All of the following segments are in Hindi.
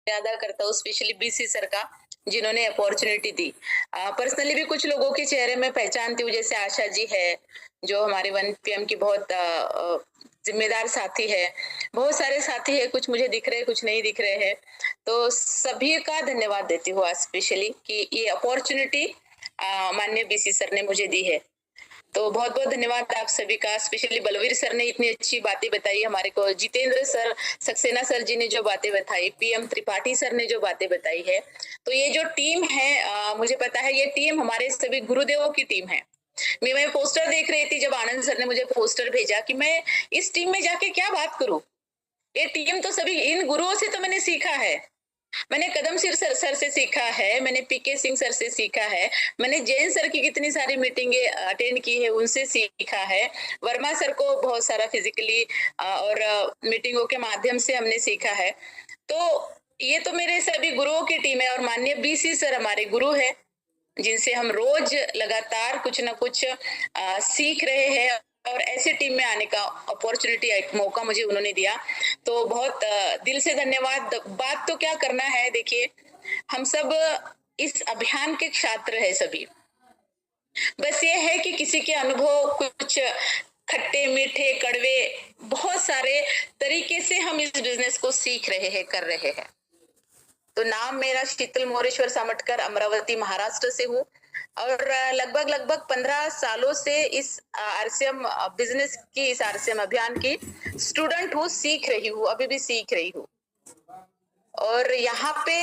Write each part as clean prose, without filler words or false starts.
अदा करता हूँ, स्पेशली बीसी सर का, जिन्होंने अपॉर्चुनिटी दी। पर्सनली भी कुछ लोगों के चेहरे में पहचानती हूँ, जैसे आशा जी है, जो हमारे 1 PM की बहुत जिम्मेदार साथी है। बहुत सारे साथी है, कुछ मुझे दिख रहे हैं, कुछ नहीं दिख रहे हैं। तो सभी का धन्यवाद देती हूँ आज स्पेशली कि ये अपॉर्चुनिटी माननीय बीसी सर ने मुझे दी है। तो बहुत बहुत धन्यवाद आप सभी का। स्पेशली बलवीर सर ने इतनी अच्छी बातें बताई हमारे को, जितेंद्र सर, सक्सेना सर जी ने जो बातें बताई, PM त्रिपाठी सर ने जो बातें बताई है। तो ये जो टीम है, मुझे पता है ये टीम हमारे सभी गुरुदेवों की टीम है। मैं पोस्टर देख रही थी जब आनंद सर ने मुझे पोस्टर भेजा कि मैं इस टीम में जाके क्या बात करूं। ये टीम तो सभी इन गुरुओं से तो मैंने सीखा है। मैंने कदम सिर सर से सीखा है, मैंने PK सिंह सर से सीखा है, मैंने जैन सर की कितनी सारी मीटिंगें अटेंड की है, उनसे सीखा है। वर्मा सर को बहुत सारा फिजिकली और मीटिंगों के माध्यम से हमने सीखा है। तो ये तो मेरे सभी गुरुओं की टीम है और माननीय BC सर हमारे गुरु है, जिनसे हम रोज लगातार कुछ ना कुछ सीख रहे हैं और ऐसे टीम में आने का अपॉर्चुनिटी, एक मौका मुझे उन्होंने दिया। तो बहुत दिल से धन्यवाद। बात तो क्या करना है, देखिए हम सब इस अभियान के छात्र है सभी। बस ये है कि किसी के अनुभव कुछ खट्टे मीठे कड़वे, बहुत सारे तरीके से हम इस बिजनेस को सीख रहे हैं, कर रहे हैं। तो नाम मेरा शीतल मोरेश्वर सामटकर, अमरावती महाराष्ट्र से हूँ और लगभग 15 सालों से इस RCM बिजनेस की, इस RCM अभियान की स्टूडेंट हूँ, सीख रही हूँ, अभी भी सीख रही हूँ। और यहाँ पे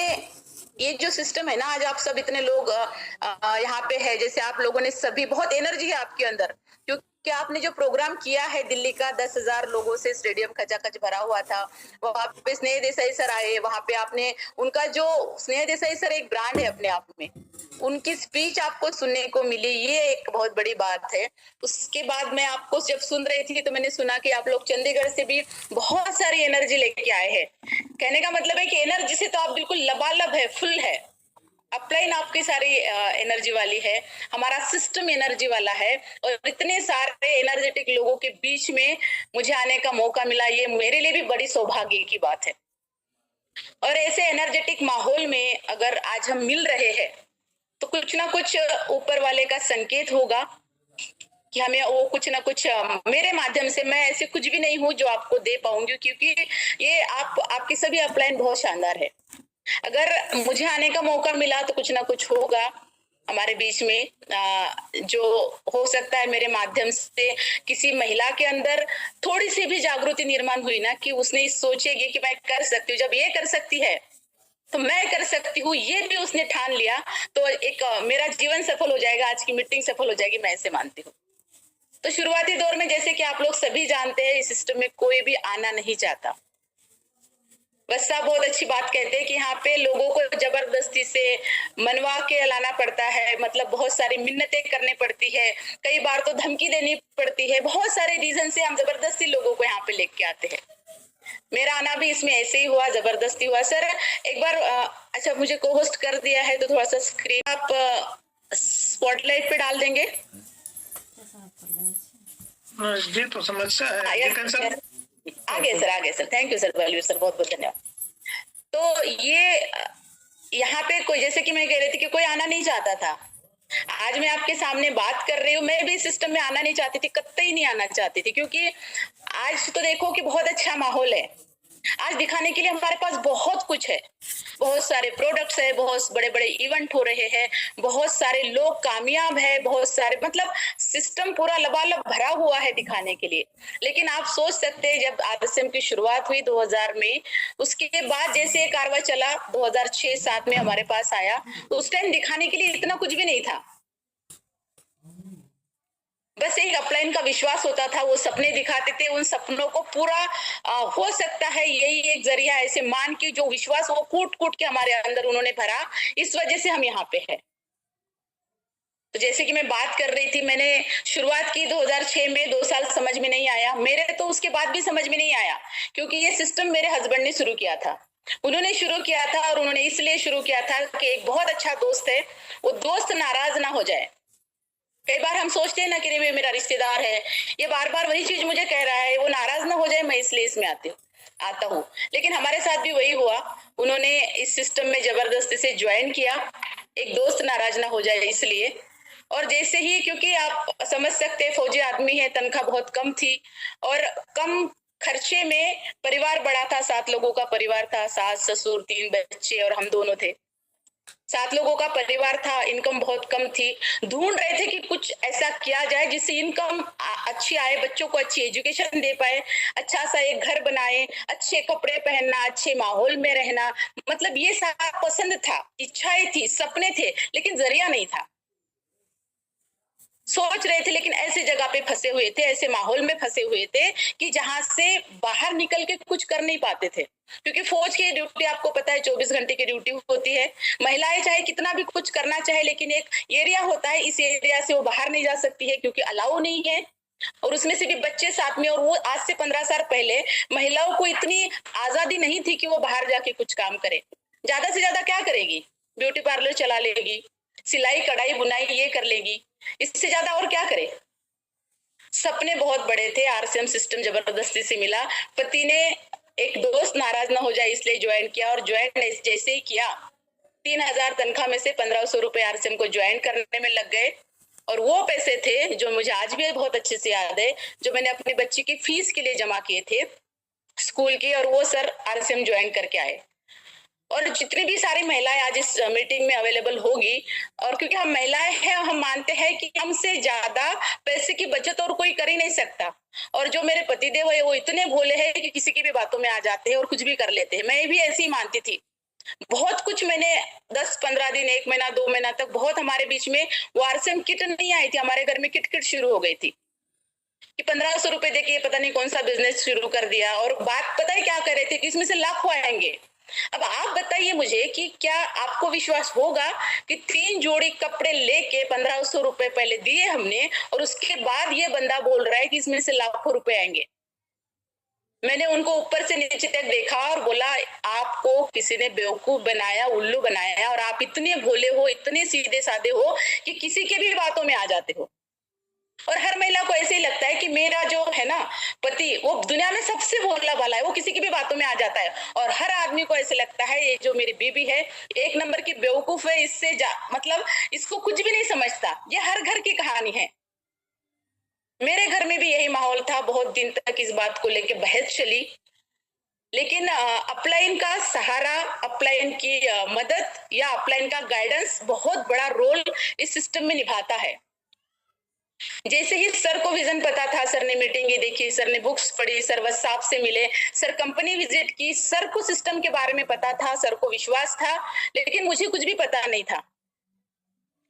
ये जो सिस्टम है ना, आज आप सब इतने लोग यहाँ पे है, जैसे आप लोगों ने सभी, बहुत एनर्जी है आपके अंदर, क्योंकि आपने जो प्रोग्राम किया है दिल्ली का, 10,000 लोगों से स्टेडियम खचाखच भरा हुआ था। वहां पे स्नेह देसाई सर आए, वहां पे आपने उनका जो, स्नेह देसाई सर एक ब्रांड है अपने आप में, उनकी स्पीच आपको सुनने को मिली, ये एक बहुत बड़ी बात है। उसके बाद मैं आपको जब सुन रही थी तो मैंने सुना कि आप लोग चंडीगढ़ से भी बहुत सारी एनर्जी लेके आए हैं। कहने का मतलब है कि एनर्जी से तो आप बिल्कुल लबालब है, फुल है, अपलाइन आपकी सारी एनर्जी वाली है, हमारा सिस्टम एनर्जी वाला है। और इतने सारे एनर्जेटिक लोगों के बीच में मुझे आने का मौका मिला, ये मेरे लिए भी बड़ी सौभाग्य की बात है। और ऐसे एनर्जेटिक माहौल में अगर आज हम मिल रहे हैं तो कुछ ना कुछ ऊपर वाले का संकेत होगा कि हमें वो कुछ ना कुछ मेरे माध्यम से, मैं ऐसे कुछ भी नहीं हूँ जो आपको दे पाऊंगी, क्योंकि ये आपकी सभी अपलाइन बहुत शानदार है। अगर मुझे आने का मौका मिला तो कुछ ना कुछ होगा हमारे बीच में, जो हो सकता है मेरे माध्यम से किसी महिला के अंदर थोड़ी सी भी जागृति निर्माण हुई ना, कि उसने सोचेगी कि मैं कर सकती हूँ, जब ये कर सकती है तो मैं कर सकती हूँ, ये भी उसने ठान लिया, तो एक मेरा जीवन सफल हो जाएगा, आज की मीटिंग सफल हो जाएगी, मैं ऐसे मानती हूँ। तो शुरुआती दौर में, जैसे कि आप लोग सभी जानते हैं, इस सिस्टम में कोई भी आना नहीं चाहता। बस साहब बहुत अच्छी बात कहते हैं कि यहाँ पे लोगों को जबरदस्ती से मनवा के लाना पड़ता है, मतलब बहुत सारी मिन्नतें करनी पड़ती है, कई बार तो धमकी देनी पड़ती है, बहुत सारे रीजन से हम जबरदस्ती लोगों को यहाँ पे लेके आते हैं। मेरा आना भी इसमें ऐसे ही हुआ, जबरदस्ती हुआ। सर एक बार अच्छा, मुझे को होस्ट कर दिया है तो थोड़ा सा स्क्रीन आप स्पॉटलाइट पे डाल देंगे। जी तो समस्या है, सर आगे sir, thank you sir, Balvir sir, बहुत बहुत धन्यवाद। तो ये यहाँ पे कोई, जैसे कि मैं कह रही थी कि कोई आना नहीं चाहता था, आज मैं आपके सामने बात कर रही हूँ, मैं भी सिस्टम में आना नहीं चाहती थी, कतई नहीं आना चाहती थी, क्योंकि आज तो देखो कि बहुत अच्छा माहौल है, आज दिखाने के लिए हमारे पास बहुत कुछ है, बहुत सारे प्रोडक्ट्स है, बहुत बड़े बड़े इवेंट हो रहे हैं, बहुत सारे लोग कामयाब है, बहुत सारे, मतलब सिस्टम पूरा लबालब भरा हुआ है दिखाने के लिए। लेकिन आप सोच सकते हैं जब RCM की शुरुआत हुई 2000 में, उसके बाद जैसे कारवा चला 2006-7 में हमारे पास आया, उस टाइम दिखाने के लिए इतना कुछ भी नहीं था, बस एक अपलाइन का विश्वास होता था, वो सपने दिखाते थे, उन सपनों को पूरा हो सकता है यही एक जरिया, ऐसे मान के जो विश्वास वो कूट कूट के हमारे अंदर उन्होंने भरा, इस वजह से हम यहाँ पे हैं। तो जैसे कि मैं बात कर रही थी, मैंने शुरुआत की 2006 में, 2 साल समझ में नहीं आया मेरे, तो उसके बाद भी समझ में नहीं आया, क्योंकि ये सिस्टम मेरे हस्बैंड ने शुरू किया था, उन्होंने शुरू किया था, और उन्होंने इसलिए शुरू किया था कि एक बहुत अच्छा दोस्त है, वो दोस्त नाराज ना हो जाए। कई बार हम सोचते हैं ना कि वे मेरा रिश्तेदार है, ये बार बार वही चीज मुझे कह रहा है, वो नाराज ना हो जाए, मैं इसलिए इसमें आती हूँ। आता हूँ। लेकिन हमारे साथ भी वही हुआ, उन्होंने इस सिस्टम में जबरदस्ती से ज्वाइन किया, एक दोस्त नाराज ना हो जाए इसलिए। और जैसे ही, क्योंकि आप समझ सकते हैं फौजी आदमी है, तनख्वाह बहुत कम थी और कम खर्चे में परिवार बड़ा था, 7 लोगों का परिवार था, सास ससुर 3 बच्चे और हम दोनों थे। 7 लोगों का परिवार था, इनकम बहुत कम थी। ढूंढ रहे थे कि कुछ ऐसा किया जाए जिससे इनकम अच्छी आए, बच्चों को अच्छी एजुकेशन दे पाए, अच्छा सा एक घर बनाए, अच्छे कपड़े पहनना, अच्छे माहौल में रहना, मतलब ये सारा पसंद था, इच्छाएं थी, सपने थे, लेकिन जरिया नहीं था। सोच रहे थे लेकिन ऐसी जगह पे फंसे हुए थे, ऐसे माहौल में फंसे हुए थे कि जहां से बाहर निकल के कुछ कर नहीं पाते थे, क्योंकि फौज की ड्यूटी आपको पता है 24 घंटे की ड्यूटी होती है। महिलाएं चाहे कितना भी कुछ करना चाहे, लेकिन एक एरिया होता है, इस एरिया से वो बाहर नहीं जा सकती है क्योंकि अलाउ नहीं है। और उसमें से भी बच्चे साथ में, और वो आज से 15 साल पहले महिलाओं को इतनी आजादी नहीं थी कि वो बाहर जाके कुछ काम करे। ज्यादा से ज्यादा क्या करेगी, ब्यूटी पार्लर चला लेगी, सिलाई कढ़ाई बुनाई ये कर लेगी, इससे ज्यादा और क्या करे। सपने बहुत बड़े थे, आरसीएम सिस्टम जबरदस्ती से मिला। पति ने, एक दोस्त नाराज ना हो जाए इसलिए ज्वाइन किया, और ज्वाइन जैसे ही किया 3,000 तनख्वाह में से 1,500 रुपए आरसीएम को ज्वाइन करने में लग गए। और वो पैसे थे जो मुझे आज भी बहुत अच्छे से याद है, जो मैंने अपनी बच्ची की फीस के लिए जमा किए थे स्कूल की, और वो सर आरसीएम ज्वाइन करके आए। और जितनी भी सारी महिलाएं आज इस मीटिंग में अवेलेबल होगी, और क्योंकि हम महिलाएं हैं, हम मानते हैं कि हमसे ज्यादा पैसे की बचत और कोई कर ही नहीं सकता। और जो मेरे पतिदेव है वो इतने भोले हैं कि किसी की भी बातों में आ जाते हैं और कुछ भी कर लेते हैं। मैं भी ऐसी ही मानती थी। बहुत कुछ मैंने 10-15 दिन, 1 महीना 2 महीना तक बहुत हमारे बीच में वारसेम किट नहीं आई थी, हमारे घर में किट शुरू हो गई थी कि 1,500 रुपए देके पता नहीं कौन सा बिजनेस शुरू कर दिया। और बात पता है क्या कर रहे थे कि इसमें से लाखों आएंगे। अब आप बताइए मुझे कि क्या आपको विश्वास होगा कि 3 जोड़ी कपड़े लेके 1,500 रुपए पहले दिए हमने, और उसके बाद ये बंदा बोल रहा है कि इसमें से लाखों रुपए आएंगे। मैंने उनको ऊपर से नीचे तक देखा और बोला, आपको किसी ने बेवकूफ बनाया, उल्लू बनाया, और आप इतने भोले हो, इतने सीधे साधे हो कि किसी के भी बातों में आ जाते हो। और हर महिला को ऐसे ही लगता है कि मेरा जो है ना पति, वो दुनिया में सबसे भोला भाला है, वो किसी की भी बातों में आ जाता है। और हर आदमी को ऐसे लगता है ये जो मेरी बीबी है 1 नंबर की बेवकूफ है, इससे मतलब इसको कुछ भी नहीं समझता। ये हर घर की कहानी है। मेरे घर में भी यही माहौल था, बहुत दिन तक इस बात को लेके बहस चली। लेकिन अपलाइन का सहारा, अपलाइन की मदद या अपलाइन का गाइडेंस बहुत बड़ा रोल इस सिस्टम में निभाता है। जैसे ही सर को विजन पता था, सर ने मीटिंग देखी, सर ने बुक्स पढ़ी, सर वसाप से मिले, सर कंपनी विजिट की, सर को सिस्टम के बारे में पता था, सर को विश्वास था, लेकिन मुझे कुछ भी पता नहीं था।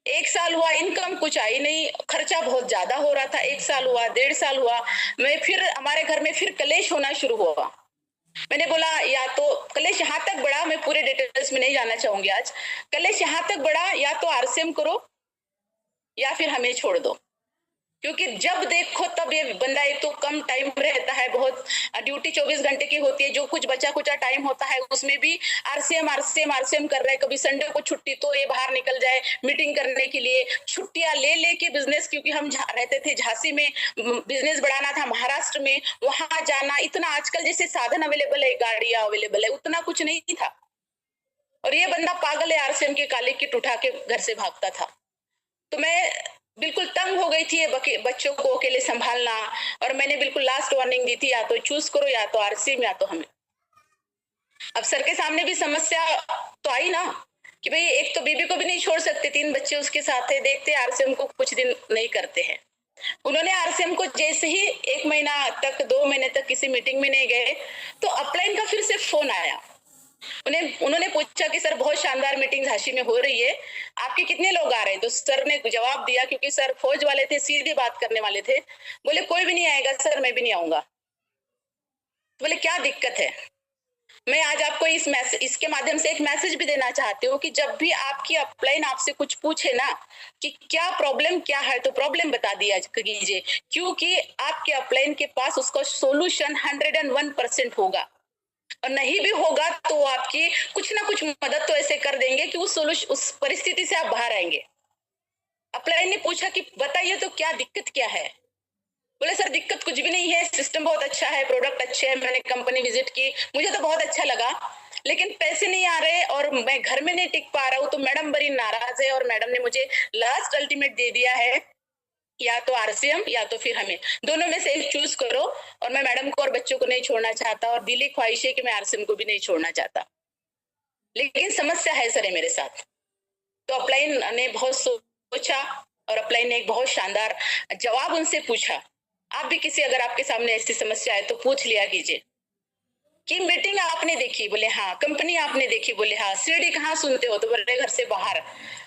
1 साल हुआ, इनकम कुछ आई नहीं, खर्चा बहुत ज्यादा हो रहा था। 1 साल हुआ, 1.5 साल हुआ, मैं फिर हमारे घर में फिर कलेश होना शुरू हुआ। मैंने बोला, या तो कलेश यहाँ तक बढ़ा, मैं पूरे डिटेल्स में नहीं जाना चाहूंगी आज, कलेश यहाँ तक बढ़ा, या तो आरसीएम करो या फिर हमें छोड़ दो। क्योंकि जब देखो तब ये बंदा, एक तो कम टाइम रहता है, बहुत ड्यूटी 24 घंटे की होती है, जो कुछ बचा कुचा टाइम होता है उसमें भी आरसीएम आरसीएम आरसीएम कर रहा है। कभी संडे को छुट्टी तो ये बाहर निकल जाए मीटिंग करने के लिए, छुट्टियां ले लेके बिजनेस, क्योंकि हम रहते थे झांसी में, बिजनेस बढ़ाना था महाराष्ट्र में, वहां जाना, इतना आजकल जैसे साधन अवेलेबल है, गाड़ियां अवेलेबल है, उतना कुछ नहीं था। और ये बंदा पागल है, आरसीएम की काली किट उठा के घर से भागता था। तो मैं बिल्कुल तंग हो गई थी बच्चों को अकेले संभालना, और मैंने बिल्कुल लास्ट वार्निंग दी थी, या तो चूज करो, या तो आरसीएम या तो हमें। अब सर के सामने भी समस्या तो आई ना कि भाई एक तो बीबी को भी नहीं छोड़ सकते, 3 बच्चे उसके साथ है, देखते आरसीएम को कुछ दिन नहीं करते हैं। उन्होंने आरसीएम को जैसे ही 1 महीना तक, 2 महीने तक किसी मीटिंग में नहीं गए, तो अपलाइन का फिर से फोन आया। उन्होंने पूछा कि सर बहुत शानदार मीटिंग झांसी में हो रही है, आपके कितने लोग आ रहे हैं? तो सर ने जवाब दिया, क्योंकि सर फौज वाले थे, सीधी बात करने वाले थे, बोले कोई भी नहीं आएगा सर, मैं भी नहीं आऊंगा। तो बोले क्या दिक्कत है? मैं आज आपको इसके माध्यम से एक मैसेज भी देना चाहती हूँ कि जब भी आपकी अपलाइन आपसे कुछ पूछे ना कि क्या प्रॉब्लम क्या है, तो प्रॉब्लम बता दिया कीजिए, क्योंकि आपके अपलाइन के पास उसका सोल्यूशन 101% होगा। और नहीं भी होगा तो वो आपकी कुछ ना कुछ मदद तो ऐसे कर देंगे कि उस परिस्थिति से आप बाहर आएंगे। अपलाइन ने पूछा कि बताइए तो क्या दिक्कत क्या है? बोले सर दिक्कत कुछ भी नहीं है, सिस्टम बहुत अच्छा है, प्रोडक्ट अच्छे है, मैंने कंपनी विजिट की, मुझे तो बहुत अच्छा लगा, लेकिन पैसे नहीं आ रहे और मैं घर में नहीं टिक पा रहा हूँ, तो मैडम बड़ी नाराज है और मैडम ने मुझे लास्ट अल्टीमेट दे दिया है, या तो आरसीएम या तो फिर हमें, दोनों में से एक चूज करो। और मैं मैडम को और बच्चों को नहीं छोड़ना चाहता और दिली ख्वाहिश है कि मैं आरसीएम को भी नहीं छोड़ना चाहता, लेकिन समस्या है सर मेरे साथ। तो अपलाइन ने बहुत सोचा और अपलाइन ने एक बहुत शानदार जवाब उनसे पूछा। आप भी किसी अगर आपके सामने ऐसी समस्या है तो पूछ लिया कीजिए कि मीटिंग आपने देखी, बोले हाँ, कंपनी आपने देखी, बोले हाँ, सीढ़ी कहाँ सुनते हो, तो बोले घर से बाहर,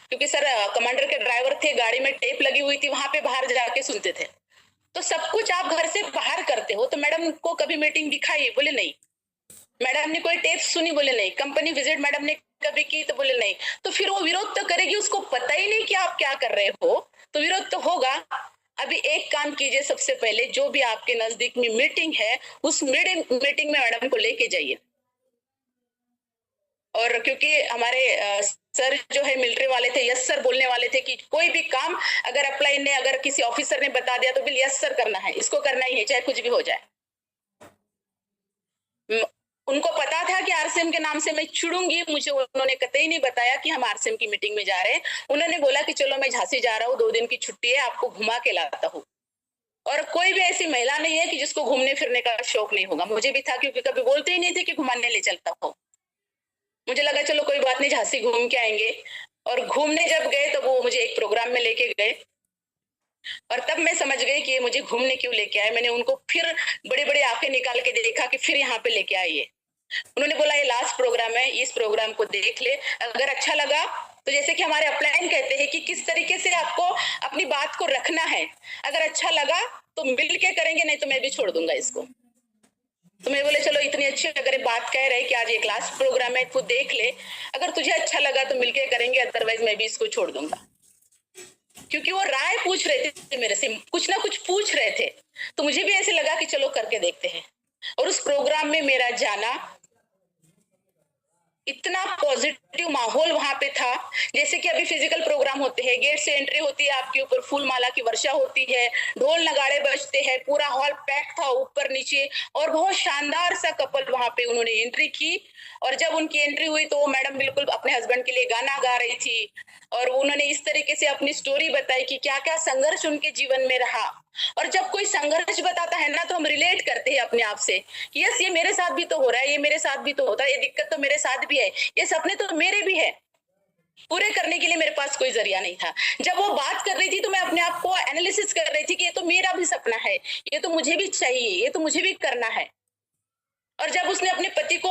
क्योंकि सर कमांडर के ड्राइवर थे, गाड़ी में टेप लगी हुई थी, वहां पे बाहर जाके सुनते थे। तो सब कुछ आप घर से बाहर करते हो, तो मैडम को कभी मीटिंग दिखाई, बोले नहीं। मैडम ने कोई टेप सुनी, बोले नहीं। कंपनी विजिट मैडम ने कभी की, तो बोले नहीं। तो फिर वो विरोध तो करेगी, उसको पता ही नहीं कि आप क्या कर रहे हो, तो विरोध तो होगा। अभी एक काम कीजिए, सबसे पहले जो भी आपके नजदीक में मीटिंग है, उस मीटिंग में मैडम को लेके जाइए। और क्योंकि हमारे सर जो है मिलिट्री वाले थे, यस सर बोलने वाले थे कि कोई भी काम अगर अपलाइन ने, अगर किसी ऑफिसर ने बता दिया तो बिल यस सर करना है, इसको करना ही है, चाहे कुछ भी हो जाए। उनको पता था कि आरसीएम के नाम से मैं चिड़ूंगी, मुझे उन्होंने कतई नहीं बताया कि हम आरसीएम की मीटिंग में जा रहे हैं। उन्होंने बोला कि चलो मैं झांसी जा रहा हूँ, 2 दिन की छुट्टी है, आपको घुमा के लाता हूँ। और कोई भी ऐसी महिला नहीं है कि जिसको घूमने फिरने का शौक नहीं होगा, मुझे भी था, क्योंकि कभी बोलते ही नहीं थे कि घुमाने ले चलता हो। मुझे लगा चलो कोई बात नहीं, झांसी घूम के आएंगे। और घूमने जब गए तो वो मुझे एक प्रोग्राम में लेके गए और तब मैं समझ गई कि ये मुझे घूमने क्यों लेके आए। मैंने उनको फिर बड़ी बड़ी आंखें निकाल के देखा कि फिर यहाँ पे लेके आइए। उन्होंने बोला ये लास्ट प्रोग्राम है, इस प्रोग्राम को देख ले, अगर अच्छा लगा तो जैसे कि हमारे अपलाइन कहते हैं कि किस तरीके से आपको अपनी बात को रखना है, अगर अच्छा लगा तो मिल के करेंगे, नहीं तो मैं भी छोड़ दूंगा इसको। तो मैं बोले चलो इतनी अच्छी अगर बात कह रहे कि आज एक लास्ट प्रोग्राम है, खुद देख ले, अगर तुझे अच्छा लगा तो मिलके करेंगे, अदरवाइज मैं भी इसको छोड़ दूंगा। क्योंकि वो राय पूछ रहे थे मेरे से, कुछ ना कुछ पूछ रहे थे, तो मुझे भी ऐसे लगा कि चलो करके देखते हैं। और उस प्रोग्राम में मेरा जाना, इतना पॉजिटिव माहौल वहां पे था, जैसे कि अभी फिजिकल प्रोग्राम होते हैं, गेट से एंट्री होती है, आपके ऊपर फूल माला की वर्षा होती है, ढोल नगाड़े बजते हैं, पूरा हॉल पैक था ऊपर नीचे, और बहुत शानदार सा कपल वहां पे उन्होंने एंट्री की। और जब उनकी एंट्री हुई तो वो मैडम बिल्कुल अपने हस्बैंड के लिए गाना गा रही थी और उन्होंने इस तरीके से अपनी स्टोरी बताई कि क्या क्या संघर्ष उनके जीवन में रहा। और जब कोई संघर्ष बताता है ना, तो हम रिलेट करते हैं अपने आप से कि यस ये मेरे साथ भी तो हो रहा है, ये मेरे साथ भी तो होता है, ये दिक्कत तो मेरे साथ भी है, ये सपने तो मेरे भी है, पूरे करने के लिए मेरे पास कोई जरिया नहीं था। जब वो बात कर रही थी तो मैं अपने आप को एनालिसिस कर रही थी कि ये तो मेरा भी सपना है, ये तो मुझे भी चाहिए, ये तो मुझे भी करना है। और जब उसने अपने पति को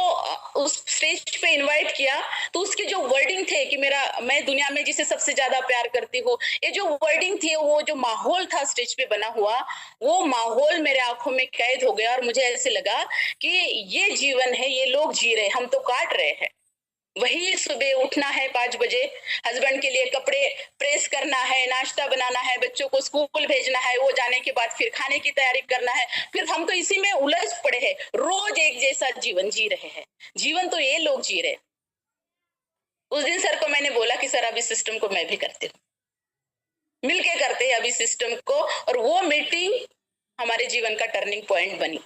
उस स्टेज पे इनवाइट किया, तो उसके जो वर्डिंग थे कि मैं दुनिया में जिसे सबसे ज्यादा प्यार करती हूँ, ये जो वर्डिंग थी, वो जो माहौल था स्टेज पे बना हुआ, वो माहौल मेरे आंखों में कैद हो गया। और मुझे ऐसे लगा कि ये जीवन है, ये लोग जी रहे, हम तो काट रहे हैं। वही सुबह उठना है 5 बजे, हस्बैंड के लिए कपड़े प्रेस करना है, नाश्ता बनाना है, बच्चों को स्कूल भेजना है, वो जाने के बाद फिर खाने की तैयारी करना है, फिर हम तो इसी में उलझ पड़े हैं, रोज एक जैसा जीवन जी रहे हैं। जीवन तो ये लोग जी रहे। उस दिन सर को मैंने बोला कि सर अभी सिस्टम को मैं भी करती हूँ, मिलके करते हैं अभी सिस्टम को। और वो मीटिंग हमारे जीवन का टर्निंग पॉइंट बनी।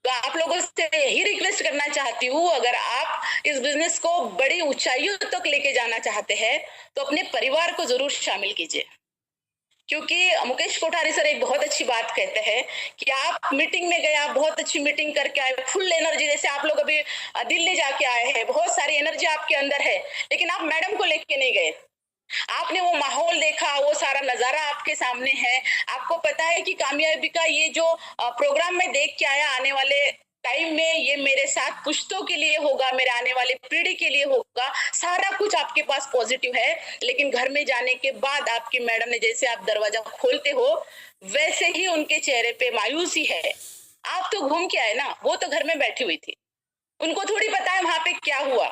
तो आप लोगों से यही रिक्वेस्ट करना चाहती हूँ, अगर आप इस बिजनेस को बड़ी ऊंचाइयों तक लेके जाना चाहते हैं तो अपने परिवार को जरूर शामिल कीजिए। क्योंकि मुकेश कोठारी सर एक बहुत अच्छी बात कहते हैं कि आप मीटिंग में गए, आप बहुत अच्छी मीटिंग करके आए, फुल एनर्जी, जैसे आप लोग अभी दिल्ली जाके आए हैं, बहुत सारी एनर्जी आपके अंदर है, लेकिन आप मैडम को लेके नहीं गए। आपने वो माहौल देखा, वो सारा नजारा आपके सामने है, आपको पता है कि कामयाबी का ये जो प्रोग्राम में देख के आया, आने वाले टाइम में ये मेरे साथ पुश्तों के लिए होगा, मेरे आने वाले पीढ़ी के लिए होगा, सारा कुछ आपके पास पॉजिटिव है। लेकिन घर में जाने के बाद आपकी मैडम ने, जैसे आप दरवाजा खोलते हो वैसे ही उनके चेहरे पे मायूसी है। आप तो घूम के आए ना, वो तो घर में बैठी हुई थी, उनको थोड़ी पता है वहां पे क्या हुआ।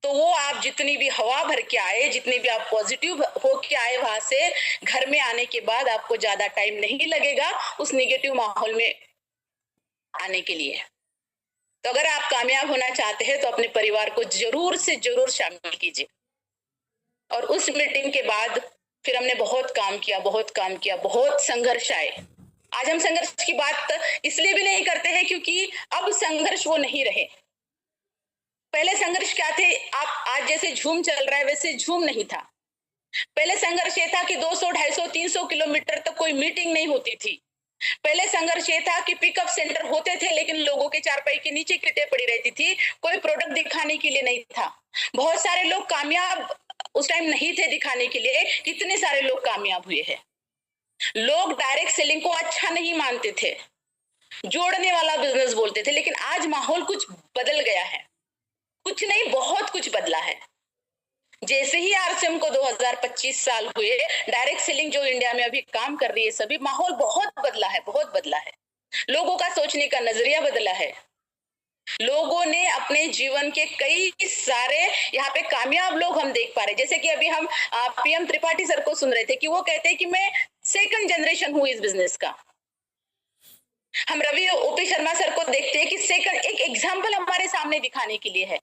तो वो आप जितनी भी हवा भर के आए, जितनी भी आप पॉजिटिव हो के आए, वहां से घर में आने के बाद आपको ज्यादा टाइम नहीं लगेगा उस नेगेटिव माहौल में आने के लिए। तो अगर आप कामयाब होना चाहते हैं तो अपने परिवार को जरूर से जरूर शामिल कीजिए। और उस मीटिंग के बाद फिर हमने बहुत काम किया, बहुत संघर्ष आए। आज हम संघर्ष की बात इसलिए भी नहीं करते हैं क्योंकि अब संघर्ष वो नहीं रहे। पहले संघर्ष क्या थे? आप आज जैसे झूम चल रहा है वैसे झूम नहीं था। पहले संघर्ष ये था कि 200, 250, 300 किलोमीटर तक कोई मीटिंग नहीं होती थी। पहले संघर्ष ये था कि पिकअप सेंटर होते थे लेकिन लोगों के चारपाई के नीचे किटें पड़ी रहती थी, कोई प्रोडक्ट दिखाने के लिए नहीं था। बहुत सारे लोग कामयाब उस टाइम नहीं थे दिखाने के लिए, कितने सारे लोग कामयाब हुए हैं। लोग डायरेक्ट सेलिंग को अच्छा नहीं मानते थे, जोड़ने वाला बिजनेस बोलते थे। लेकिन आज माहौल कुछ बदल गया है, कुछ नहीं बहुत कुछ बदला है। जैसे ही आरसीएम को 2025 साल हुए, डायरेक्ट सेलिंग जो इंडिया में अभी काम कर रही है सभी, माहौल बहुत बदला है, बहुत बदला है। लोगों का सोचने का नजरिया बदला है। लोगों ने अपने जीवन के कई सारे यहाँ पे कामयाब लोग हम देख पा रहे, जैसे कि अभी हम पीएम त्रिपाठी सर को सुन रहे थे कि वो कहते हैं कि मैं सेकंड जनरेशन हूं इस बिजनेस का। हम रवि ओपी शर्मा सर को देखते हैं कि सेकंड, एक एग्जाम्पल हमारे सामने दिखाने के लिए है।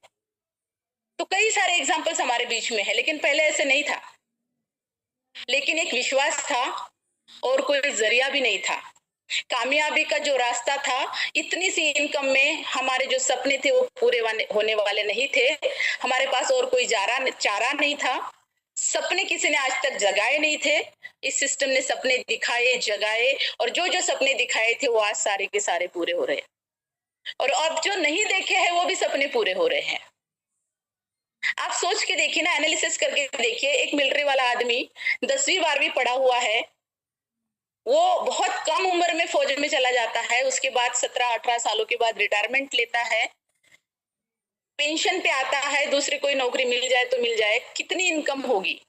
तो कई सारे एग्जाम्पल्स हमारे बीच में है, लेकिन पहले ऐसे नहीं था। लेकिन एक विश्वास था और कोई जरिया भी नहीं था। कामयाबी का जो रास्ता था, इतनी सी इनकम में हमारे जो सपने थे वो पूरे होने वाले नहीं थे। हमारे पास और कोई चारा नहीं था। सपने किसी ने आज तक जगाए नहीं थे। इस सिस्टम ने सपने दिखाए, जगाए, और जो जो सपने दिखाए थे वो आज सारे के सारे पूरे हो रहे हैं। और अब जो नहीं देखे हैं वो भी सपने पूरे हो रहे हैं। आप सोच के देखिए ना, एनालिसिस करके देखिए, एक मिलिट्री वाला आदमी 10वीं 12वीं पढ़ा हुआ है, वो बहुत कम उम्र में फौज में चला जाता है, उसके बाद 17-18 सालों के बाद रिटायरमेंट लेता है, पेंशन पे आता है, दूसरी कोई नौकरी मिल जाए तो मिल जाए, कितनी इनकम होगी।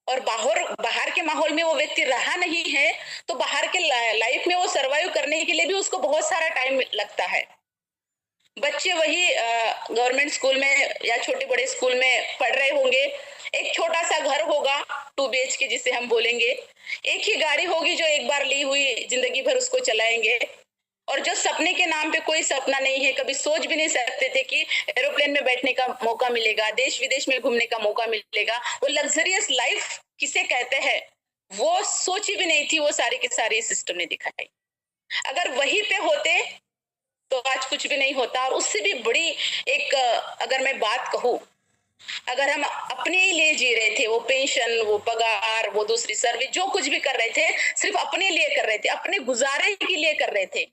और बाहर के माहौल में वो व्यक्ति रहा नहीं है, तो बाहर के लाइफ में वो सरवाइव करने के लिए भी उसको बहुत सारा टाइम लगता है। बच्चे वही गवर्नमेंट स्कूल में या छोटे बड़े स्कूल में पढ़ रहे होंगे, एक छोटा सा घर होगा 2 BHK जिसे हम बोलेंगे, एक ही गाड़ी होगी जो एक बार ली हुई जिंदगी भर उसको चलाएंगे। और जो सपने के नाम पे कोई सपना नहीं है, कभी सोच भी नहीं सकते थे कि एरोप्लेन में बैठने का मौका मिलेगा, देश विदेश में घूमने का मौका मिलेगा, वो लग्जरियस लाइफ किसे कहते हैं वो सोची भी नहीं थी, वो सारी की सारी सिस्टम ने दिखाई। अगर वहीं पे होते तो आज कुछ भी नहीं होता। और उससे भी बड़ी एक अगर मैं बात कहूं, अगर हम अपने ही लिए जी रहे थे, वो पेंशन, वो पगार, वो दूसरी सर्विस, जो कुछ भी कर रहे थे सिर्फ अपने लिए कर रहे थे, अपने गुजारे के लिए कर रहे थे।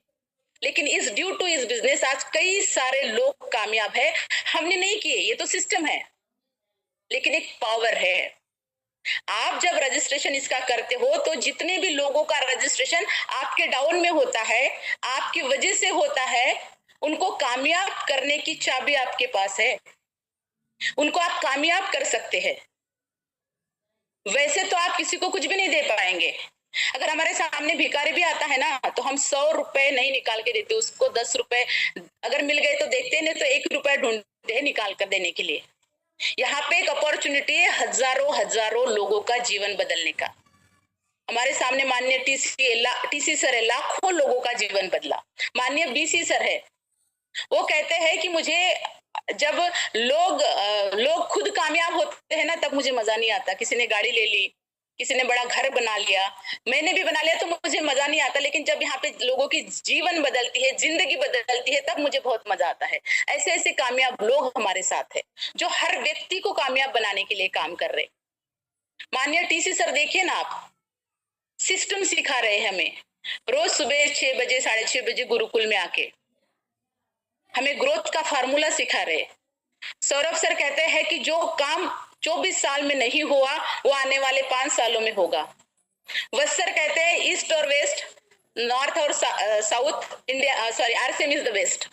लेकिन इस ड्यू टू इस बिजनेस आज कई सारे लोग कामयाब है। हमने नहीं किए, ये तो सिस्टम है, लेकिन एक पावर है। आप जब रजिस्ट्रेशन इसका करते हो तो जितने भी लोगों का रजिस्ट्रेशन आपके डाउन में होता है, आपकी वजह से होता है, उनको कामयाब करने की चाबी आपके पास है, उनको आप कामयाब कर सकते हैं। वैसे तो आप किसी को कुछ भी नहीं दे पाएंगे। अगर हमारे सामने भिखारी भी आता है ना, तो हम 100 रुपए नहीं निकाल के देते उसको, 10 रुपए अगर मिल गए तो देखते हैं, नहीं तो 1 रुपया ढूंढते हैं निकाल कर देने के लिए। यहाँ पे एक अपॉर्चुनिटी है हजारों लोगों का जीवन बदलने का। हमारे सामने माननीय टीसी सर है, लाखों लोगों का जीवन बदला। माननीय बीसी सर है, वो कहते हैं कि मुझे जब लोग खुद कामयाब होते हैं ना, तब मुझे मजा नहीं आता। किसी ने गाड़ी ले ली, किसी ने बड़ा घर बना लिया, मैंने भी बना लिया, तो मुझे मजा नहीं आता। लेकिन जब यहाँ पे लोगों की जीवन बदलती है, जिंदगी बदलती है, तब मुझे बहुत मजा आता है। ऐसे ऐसे कामयाब लोग हमारे साथ है जो हर व्यक्ति को कामयाब बनाने के लिए काम कर रहे। माननीय टीसी सर देखिए ना, आप सिस्टम सिखा रहे हैं हमें। रोज सुबह 6 बजे 6:30 बजे गुरुकुल में आके हमें ग्रोथ का फार्मूला सिखा रहे। सौरभ सर कहते हैं कि जो काम 24 साल में नहीं हुआ वो आने वाले 5 सालों में होगा। वत्स सर कहते हैं ईस्ट और वेस्ट, नॉर्थ और south India, sorry RCM is the west.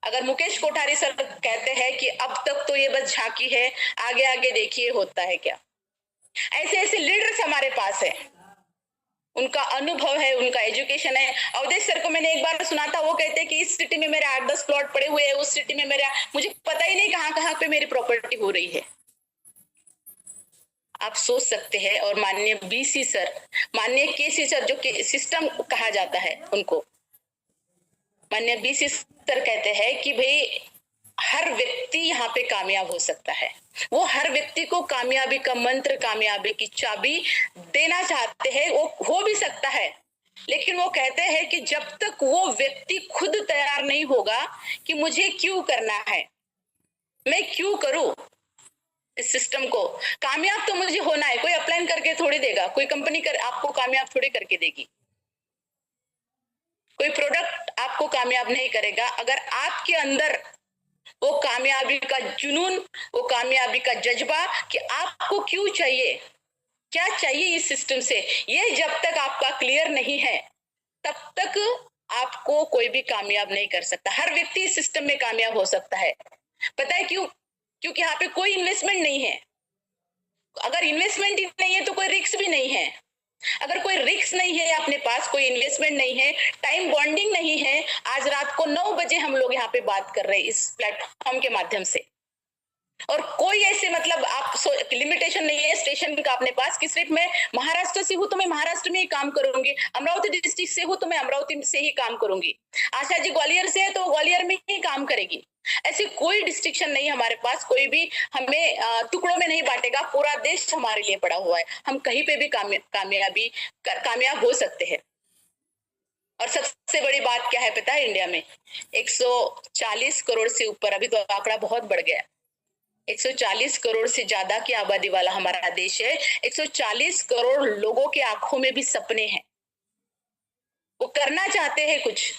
अगर मुकेश कोठारी सर कहते हैं कि अब तक तो ये बस झांकी है, आगे आगे देखिए होता है क्या। ऐसे ऐसे लीडर्स हमारे पास है, उनका अनुभव है, उनका एजुकेशन है। अवधेश सर को मैंने एक बार सुना था, वो कहते हैं कि इस सिटी में मेरे 8-10 प्लॉट पड़े हुए हैं, उस सिटी में मेरा, मुझे पता ही नहीं कहाँ कहाँ पे मेरी प्रॉपर्टी हो रही है। आप सोच सकते हैं। और माननीय बीसी सर, माननीय केसी सर, जो सिस्टम कहा जाता है उनको, माननीय बीसी सर कहते हैं कि भाई हर व्यक्ति यहाँ यहाँ पे कामयाब हो सकता है। वो हर व्यक्ति को कामयाबी का मंत्र, कामयाबी की चाबी देना चाहते हैं। वो हो भी सकता है, लेकिन वो कहते हैं कि जब तक वो व्यक्ति खुद तैयार नहीं होगा कि मुझे क्यों करना है, मैं क्यों करूं इस सिस्टम को, कामयाब तो मुझे होना है। कोई अप्लाई करके थोड़ी देगा, कोई कंपनी आपको कामयाब थोड़ी करके देगी, कोई प्रोडक्ट आपको कामयाब नहीं करेगा। अगर आपके अंदर वो कामयाबी का जुनून, वो कामयाबी का जज्बा कि आपको क्यों चाहिए, क्या चाहिए इस सिस्टम से, ये जब तक आपका क्लियर नहीं है तब तक आपको कोई भी कामयाब नहीं कर सकता। हर व्यक्ति इस सिस्टम में कामयाब हो सकता है। पता है क्यों? क्योंकि यहाँ पे कोई इन्वेस्टमेंट नहीं है। अगर इन्वेस्टमेंट ही नहीं है तो कोई रिस्क भी नहीं है। अगर कोई रिस्क नहीं है अपने पास, कोई इन्वेस्टमेंट नहीं है, टाइम बॉन्डिंग नहीं है। आज रात को 9 बजे हम लोग यहाँ पे बात कर रहे हैं इस प्लेटफॉर्म के माध्यम से, और कोई ऐसे मतलब आप लिमिटेशन नहीं है स्टेशन का अपने पास कि सिर्फ मैं महाराष्ट्र से हूं तो मैं महाराष्ट्र में ही काम करूंगी, अमरावती डिस्ट्रिक्ट से हूं तो मैं अमरावती से ही काम करूंगी, आशा जी ग्वालियर से है तो ग्वालियर में ही काम करेगी। ऐसी कोई डिस्ट्रिक्शन नहीं हमारे पास, कोई भी हमें टुकड़ों में नहीं बांटेगा। पूरा देश हमारे लिए पड़ा हुआ है, हम कहीं पे भी कामयाब हो सकते हैं। और सबसे बड़ी बात क्या है पता है? इंडिया में 140 करोड़ से ऊपर, अभी तो आंकड़ा बहुत बढ़ गया, 140 करोड़ से ज्यादा की आबादी वाला हमारा देश है। 140 करोड़ लोगों के आंखों में भी सपने हैं, वो करना चाहते हैं कुछ।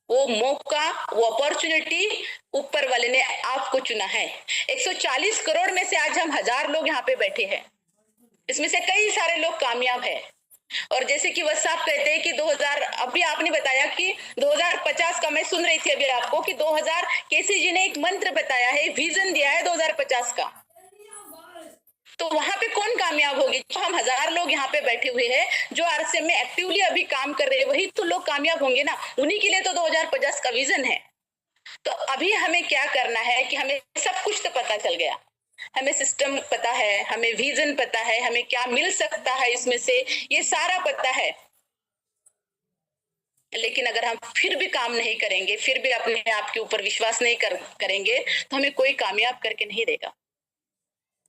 वो मौका, वो अपॉर्चुनिटी ऊपर वाले ने आपको चुना है। 140 करोड़ में से आज हम 1000 लोग यहाँ पे बैठे हैं, इसमें से कई सारे लोग कामयाब हैं। और जैसे कि वह साहब कहते हैं कि 2000, अभी आपने बताया कि 2050 का, मैं सुन रही थी अभी आपको कि 2000 केसी जी ने एक मंत्र बताया है, विजन दिया है 2050 का। तो वहां पे कौन कामयाब होगी? तो हम 1000 लोग यहाँ पे बैठे हुए हैं जो आरसीएम में एक्टिवली अभी काम कर रहे हैं, वही तो लोग कामयाब होंगे ना। उन्हीं के लिए तो 2050 का विजन है। तो अभी हमें क्या करना है कि हमें सब कुछ तो पता चल गया, हमें सिस्टम पता है, हमें विजन पता है, हमें क्या मिल सकता है इसमें से, ये सारा पता है। लेकिन अगर हम फिर भी काम नहीं करेंगे, फिर भी अपने आप के ऊपर विश्वास नहीं करेंगे तो हमें कोई कामयाब करके नहीं देगा।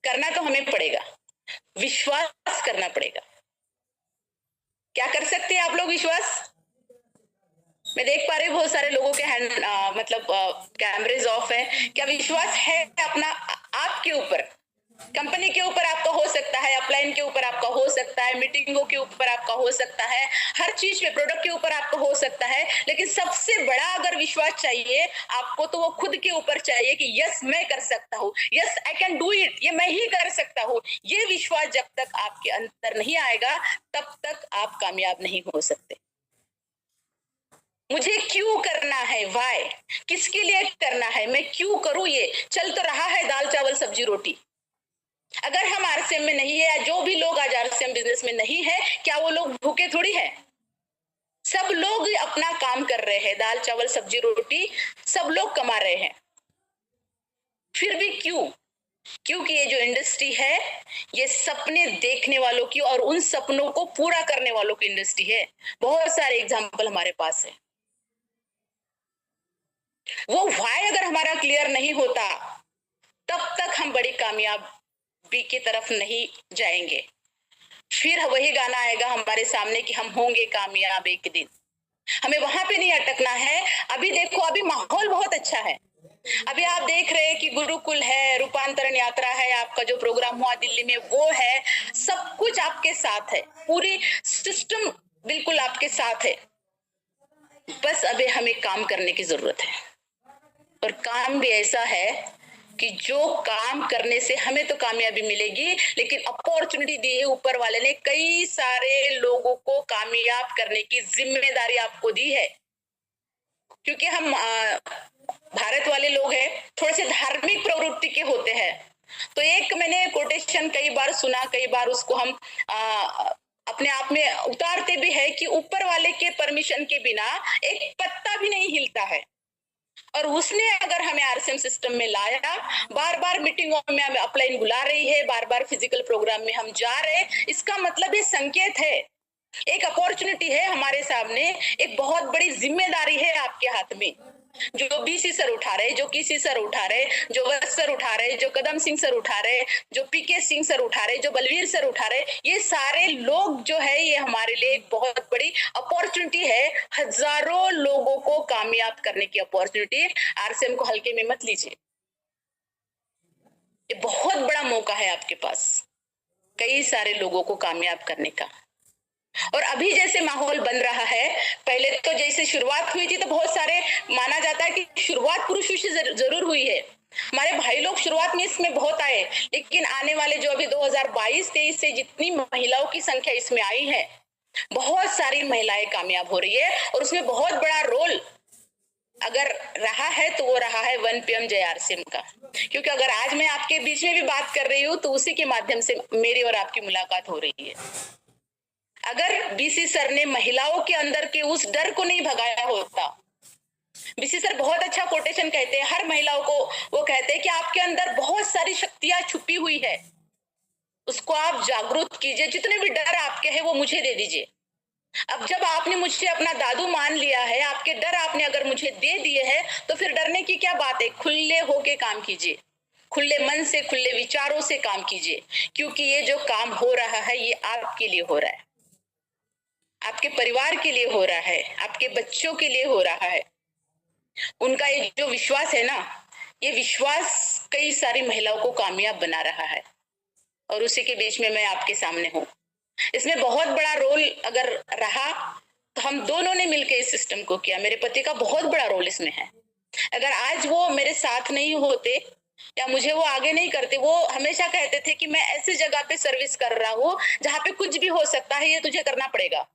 करना तो हमें पड़ेगा, विश्वास करना पड़ेगा। क्या कर सकते हैं आप लोग विश्वास? मैं देख पा रही हूँ बहुत सारे लोगों के मतलब कैमरेज ऑफ है। क्या विश्वास है अपना आपके ऊपर? कंपनी के ऊपर आपका हो सकता है, अपलाइन के ऊपर आपका हो सकता है, मीटिंगों के ऊपर आपका हो सकता है, हर चीज में, प्रोडक्ट के ऊपर आपका हो सकता है। लेकिन सबसे बड़ा अगर विश्वास चाहिए आपको तो वो खुद के ऊपर चाहिए कि यस मैं कर सकता हूँ, yes I can do it, ये मैं ही कर सकता हूँ। ये विश्वास जब तक आपके अंदर नहीं आएगा तब तक आप कामयाब नहीं हो सकते। मुझे क्यों करना है, वाई, किसके लिए करना है, मैं क्यों करूं? ये चल तो रहा है दाल चावल सब्जी रोटी। अगर हम आरसीएम में नहीं है, या जो भी लोग आज आरसीएम बिजनेस में नहीं है, क्या वो लोग भूखे थोड़ी है? सब लोग अपना काम कर रहे हैं, दाल चावल सब्जी रोटी सब लोग कमा रहे हैं। फिर भी क्यों? क्योंकि ये जो इंडस्ट्री है ये सपने देखने वालों की और उन सपनों को पूरा करने वालों की इंडस्ट्री है। बहुत सारे एग्जाम्पल हमारे पास है। वो व्हाई अगर हमारा क्लियर नहीं होता तब तक हम बड़ी कामयाबी की तरफ नहीं जाएंगे। फिर वही गाना आएगा हमारे सामने कि हम होंगे कामयाब एक दिन। हमें वहां पे नहीं अटकना है। अभी देखो, अभी माहौल बहुत अच्छा है। अभी आप देख रहे हैं कि गुरुकुल है, रूपांतरण यात्रा है, आपका जो प्रोग्राम हुआ दिल्ली में वो है, सब कुछ आपके साथ है, पूरी सिस्टम बिल्कुल आपके साथ है। बस अभी हमें काम करने की जरूरत है, और काम भी ऐसा है कि जो काम करने से हमें तो कामयाबी मिलेगी, लेकिन अपॉर्चुनिटी दी है ऊपर वाले ने, कई सारे लोगों को कामयाब करने की जिम्मेदारी आपको दी है। क्योंकि हम भारत वाले लोग हैं, थोड़े से धार्मिक प्रवृत्ति के होते हैं। तो एक मैंने कोटेशन कई बार सुना, कई बार उसको हम अपने आप में उतारते भी है कि ऊपर वाले के परमिशन के बिना एक पत्ता भी नहीं हिलता है। और उसने अगर हमें आरसीएम सिस्टम में लाया, बार बार मीटिंगों में हमें अपलाइन बुला रही है, बार बार फिजिकल प्रोग्राम में हम जा रहे हैं, इसका मतलब ये संकेत है, एक अपॉर्चुनिटी है हमारे सामने, एक बहुत बड़ी जिम्मेदारी है आपके हाथ में। जो बीसी सर उठा रहे, जो किसी सर उठा रहे, जो वत्स सर उठा रहे, जो कदम सिंह सर उठा रहे, जो पीके सिंह सर उठा रहे, जो बलवीर सर उठा रहे, ये सारे लोग जो है ये हमारे लिए एक बहुत बड़ी अपॉर्चुनिटी है। हजारों लोगों को कामयाब करने की अपॉर्चुनिटी। आरसीएम को हल्के में मत लीजिए, ये बहुत बड़ा मौका है आपके पास कई सारे लोगों को कामयाब करने का। और अभी जैसे माहौल बन रहा है, पहले तो जैसे शुरुआत हुई थी तो बहुत सारे माना जाता है कि शुरुआत पुरुषों से जरूर हुई है। हमारे भाई लोग शुरुआत में इसमें बहुत आए, लेकिन आने वाले जो अभी 2022-23 से जितनी महिलाओं की संख्या इसमें आई है, बहुत सारी महिलाएं कामयाब हो रही है। और उसमें बहुत बड़ा रोल अगर रहा है तो वो रहा है 1PM जय आरसीएम का। क्योंकि अगर आज मैं आपके बीच में भी बात कर रही हूँ तो उसी के माध्यम से मेरी और आपकी मुलाकात हो रही है। अगर बीसी सर ने महिलाओं के अंदर के उस डर को नहीं भगाया होता, बीसी सर बहुत अच्छा कोटेशन कहते हैं हर महिलाओं को, वो कहते हैं कि आपके अंदर बहुत सारी शक्तियां छुपी हुई है, उसको आप जागरूक कीजिए, जितने भी डर आपके हैं वो मुझे दे दीजिए। अब जब आपने मुझे अपना दादू मान लिया है, आपके डर आपने अगर मुझे दे दिए हैं, तो फिर डरने की क्या बात है। खुले होके काम कीजिए, खुले मन से, खुले विचारों से काम कीजिए, क्योंकि ये जो काम हो रहा है ये आपके लिए हो रहा है, आपके परिवार के लिए हो रहा है, आपके बच्चों के लिए हो रहा है। उनका ये जो विश्वास है ना, ये विश्वास कई सारी महिलाओं को कामयाब बना रहा है। और उसी के बीच में मैं आपके सामने हूँ। इसमें बहुत बड़ा रोल अगर रहा तो हम दोनों ने मिलकर इस सिस्टम को किया। मेरे पति का बहुत बड़ा रोल इसमें है। अगर आज वो मेरे साथ नहीं होते या मुझे वो आगे नहीं करते, वो हमेशा कहते थे कि मैं ऐसी जगह पे सर्विस कर रहा हूँ जहाँ पे कुछ भी हो सकता है, ये तुझे करना पड़ेगा।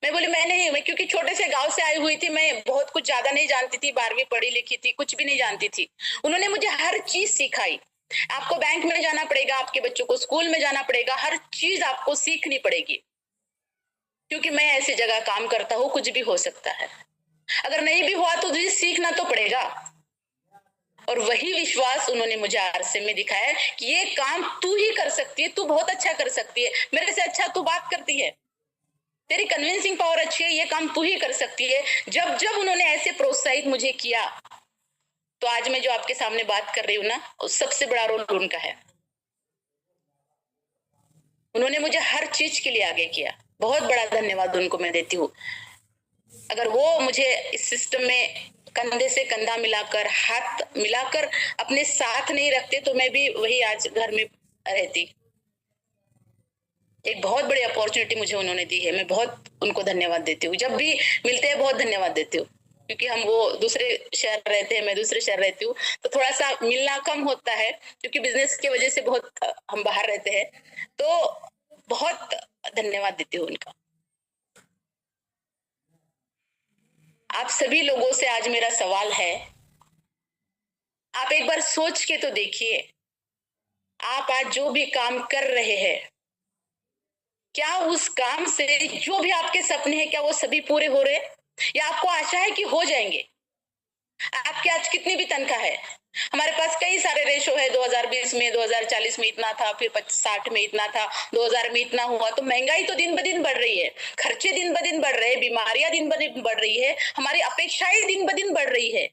मैं बोली मैं नहीं, मैं क्योंकि छोटे से गांव से आई हुई थी, मैं बहुत कुछ ज्यादा नहीं जानती थी, 12वीं पढ़ी लिखी थी, कुछ भी नहीं जानती थी। उन्होंने मुझे हर चीज सिखाई। आपको बैंक में जाना पड़ेगा, आपके बच्चों को स्कूल में जाना पड़ेगा, हर चीज आपको सीखनी पड़ेगी, क्योंकि मैं ऐसी जगह काम करता हूँ, कुछ भी हो सकता है। अगर नहीं भी हुआ तो तुझे सीखना तो पड़ेगा। और वही विश्वास उन्होंने मुझे आरसीएम में दिखाया कि ये काम तू ही कर सकती है, तू बहुत अच्छा कर सकती है, मेरे से अच्छा तू बात करती है, तेरी कन्विंसिंग पावर अच्छी है, ये काम तू ही कर सकती है। जब जब उन्होंने ऐसे प्रोत्साहित मुझे किया, तो आज मैं जो आपके सामने बात कर रही हूँ ना, उस सबसे बड़ा रोल उनका है। उन्होंने मुझे हर चीज के लिए आगे किया, बहुत बड़ा धन्यवाद उनको मैं देती हूँ। अगर वो मुझे इस सिस्टम में कंधे से कंधा मिलाकर, हाथ मिलाकर अपने साथ नहीं रखते तो मैं भी वही आज घर में रहती। एक बहुत बड़ी अपॉर्चुनिटी मुझे उन्होंने दी है, मैं बहुत उनको धन्यवाद देती हूँ। जब भी मिलते हैं बहुत धन्यवाद देती हूँ, क्योंकि हम वो दूसरे शहर रहते हैं, मैं दूसरे शहर रहती हूँ, तो थोड़ा सा मिलना कम होता है, क्योंकि बिजनेस की वजह से बहुत हम बाहर रहते हैं। तो बहुत धन्यवाद देती हूँ उनका। आप सभी लोगों से आज मेरा सवाल है, आप एक बार सोच के तो देखिए, आप आज जो भी काम कर रहे हैं, क्या उस काम से जो भी आपके सपने हैं क्या वो सभी पूरे हो रहे, या आपको आशा है कि हो जाएंगे। आपके आज कितनी भी तनख्वाह है, हमारे पास कई सारे रेशो है, 2020 में, 2040 में इतना था, फिर 60 में इतना था, 2000 में इतना हुआ। तो महंगाई तो दिन ब दिन बढ़ रही है, खर्चे दिन ब दिन बढ़ रहे हैं, बीमारियां दिन ब दिन बढ़ रही है, हमारी अपेक्षाएं दिन ब दिन बढ़ रही है,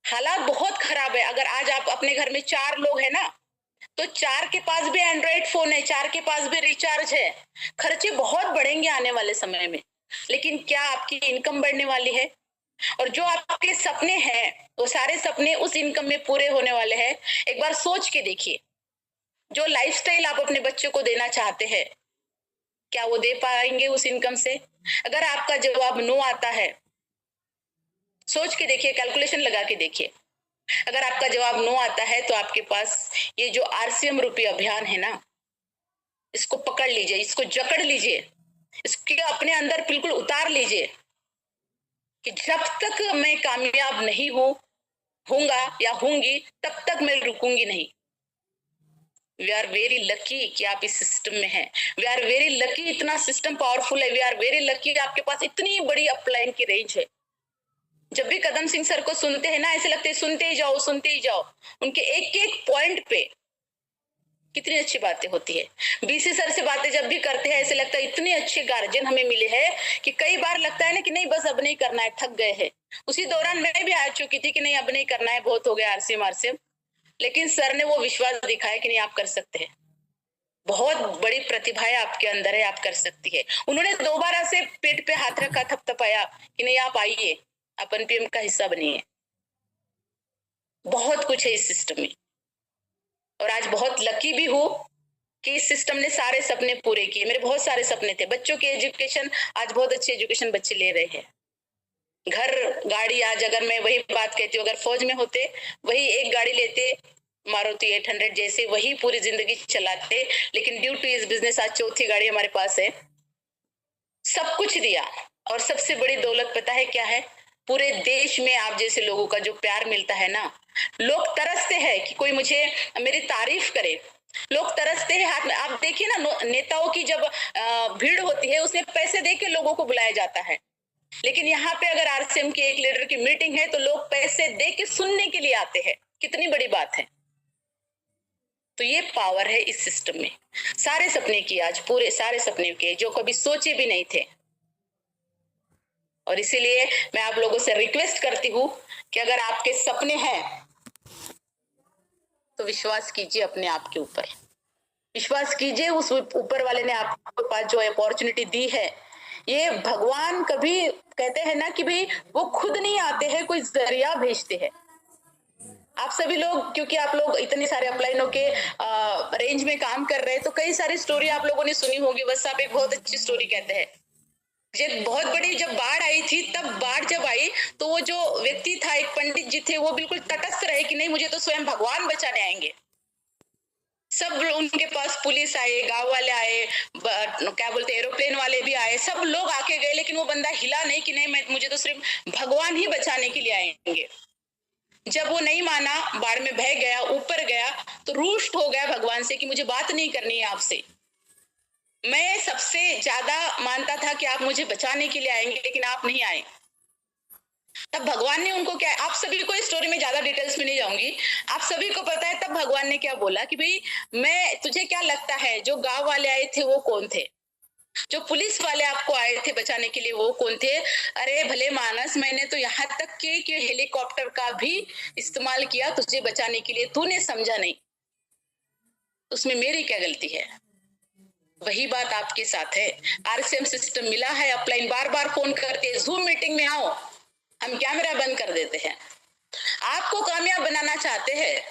हालात बहुत खराब है। अगर आज आप अपने घर में 4 लोग हैं ना, तो 4 के पास भी एंड्रॉइड फोन है, 4 के पास भी रिचार्ज है। खर्चे बहुत बढ़ेंगे आने वाले समय में, लेकिन क्या आपकी इनकम बढ़ने वाली है? और जो आपके सपने हैं वो सारे सपने उस इनकम में पूरे होने वाले हैं। एक बार सोच के देखिए, जो लाइफस्टाइल आप अपने बच्चों को देना चाहते हैं, क्या वो दे पाएंगे उस इनकम से? अगर आपका जवाब नो आता है, सोच के देखिए, कैलकुलेशन लगा के देखिए। अगर आपका जवाब नो आता है तो आपके पास ये जो आरसीएम रूपी अभियान है ना, इसको पकड़ लीजिए, इसको जकड़ लीजिए, इसके अपने अंदर बिल्कुल उतार लीजिए कि जब तक मैं कामयाब नहीं होऊंगा या होंगी, तब तक मैं रुकूंगी नहीं। वी आर वेरी लकी कि आप इस सिस्टम में हैं। वी आर वेरी लकी, इतना सिस्टम पावरफुल है। वी आर वेरी लकी, आपके पास इतनी बड़ी अपलाइन की रेंज है। जब भी कदम सिंह सर को सुनते हैं ना, ऐसे लगते हैं सुनते ही जाओ, सुनते ही जाओ। उनके एक एक पॉइंट पे कितनी अच्छी बातें होती है। बीसी सर से बातें जब भी करते हैं, ऐसे लगता है इतने अच्छे गार्जियन हमें मिले हैं कि कई बार लगता है ना कि नहीं बस अब नहीं करना है, थक गए हैं। उसी दौरान मैं भी आ चुकी थी कि नहीं अब नहीं करना है, बहुत हो गया आरसीएम। लेकिन सर ने वो विश्वास दिखाया कि नहीं आप कर सकते हैं, बहुत बड़ी प्रतिभा है आपके अंदर है, आप कर सकती है। उन्होंने दोबारा से पेट पे हाथ रखा, थपथपाया कि नहीं आप आइए, आप एनपीएम का हिस्सा बनिए। बहुत कुछ है इस सिस्टम में, और आज बहुत लकी भी हूँ कि इस सिस्टम ने सारे सपने पूरे किए। मेरे बहुत सारे सपने थे, बच्चों की एजुकेशन, आज बहुत अच्छी एजुकेशन बच्चे ले रहे हैं। घर गाड़ी, आज अगर मैं वही बात कहती हूँ, अगर फौज में होते वही एक गाड़ी लेते, मारुति 800 जैसे, वही पूरी जिंदगी चलाते, लेकिन ड्यू टू इस बिजनेस आज चौथी गाड़ी हमारे पास है। सब कुछ दिया, और सबसे बड़ी दौलत पता है क्या है? पूरे देश में आप जैसे लोगों का जो प्यार मिलता है ना, लोग तरसते हैं कि कोई मुझे मेरी तारीफ करे, लोग तरसते हैं हाथ में। आप देखिए ना, नेताओं की जब भीड़ होती है उसमें पैसे दे के लोगों को बुलाया जाता है, लेकिन यहाँ पे अगर आरसीएम के एक लीडर की मीटिंग है तो लोग पैसे दे के सुनने के लिए आते हैं। कितनी बड़ी बात है। तो ये पावर है इस सिस्टम में। सारे सपने किए आज, पूरे सारे सपने किए जो कभी सोचे भी नहीं थे। और इसीलिए मैं आप लोगों से रिक्वेस्ट करती हूँ कि अगर आपके सपने हैं तो विश्वास कीजिए अपने आप के ऊपर, विश्वास कीजिए उस ऊपर वाले ने आपके पास जो अपॉर्चुनिटी दी है। ये भगवान कभी कहते हैं ना कि भाई वो खुद नहीं आते हैं, कोई जरिया भेजते हैं। आप सभी लोग, क्योंकि आप लोग इतने सारे अपलाइनों के रेंज में काम कर रहे हैं, तो कई सारी स्टोरी आप लोगों ने सुनी होगी। बस आप एक बहुत अच्छी स्टोरी कहते हैं, जब बहुत बड़ी जब बाढ़ आई थी, तब बाढ़ जब आई तो वो जो व्यक्ति था, एक पंडित जी थे, वो बिल्कुल तटस्थ रहे कि नहीं मुझे तो स्वयं भगवान बचाने आएंगे। सब उनके पास पुलिस आए, गांव वाले आए, क्या बोलते एरोप्लेन वाले भी आए, सब लोग आके गए, लेकिन वो बंदा हिला नहीं कि नहीं मुझे तो सिर्फ भगवान ही बचाने के लिए आएंगे। जब वो नहीं माना, बाढ़ में बह गया, ऊपर गया, तो रुष्ट हो गया भगवान से कि मुझे बात नहीं करनी है आपसे। मैं सबसे ज्यादा मानता था कि आप मुझे बचाने के लिए आएंगे, लेकिन आप नहीं आए। तब भगवान ने उनको क्या, आप सभी को इस स्टोरी में ज्यादा डिटेल्स में नहीं जाऊंगी, आप सभी को पता है। तब भगवान ने क्या बोला कि भाई मैं, तुझे क्या लगता है जो गांव वाले आए थे वो कौन थे, जो पुलिस वाले आपको आए थे बचाने के लिए वो कौन थे? अरे भले मानस, मैंने तो यहाँ तक कि हेलीकॉप्टर का भी इस्तेमाल किया तुझे बचाने के लिए, तूने समझा नहीं, उसमें मेरी क्या गलती है? वही बात आपके साथ है। आरसीएम सिस्टम मिला है, अपलाइन बार बार फोन करते हैं, जूम मीटिंग में आओ, हम कैमरा बंद कर देते हैं। आपको कामयाब बनाना चाहते हैं,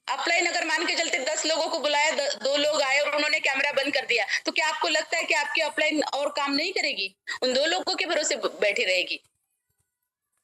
अपलाइन अगर मान के चलते 10 लोगों को बुलाया, 2 लोग आए और उन्होंने कैमरा बंद कर दिया, तो क्या आपको लगता है कि आपकी अपलाइन और काम नहीं करेगी? उन 2 लोगों के भरोसे बैठी रहेगी?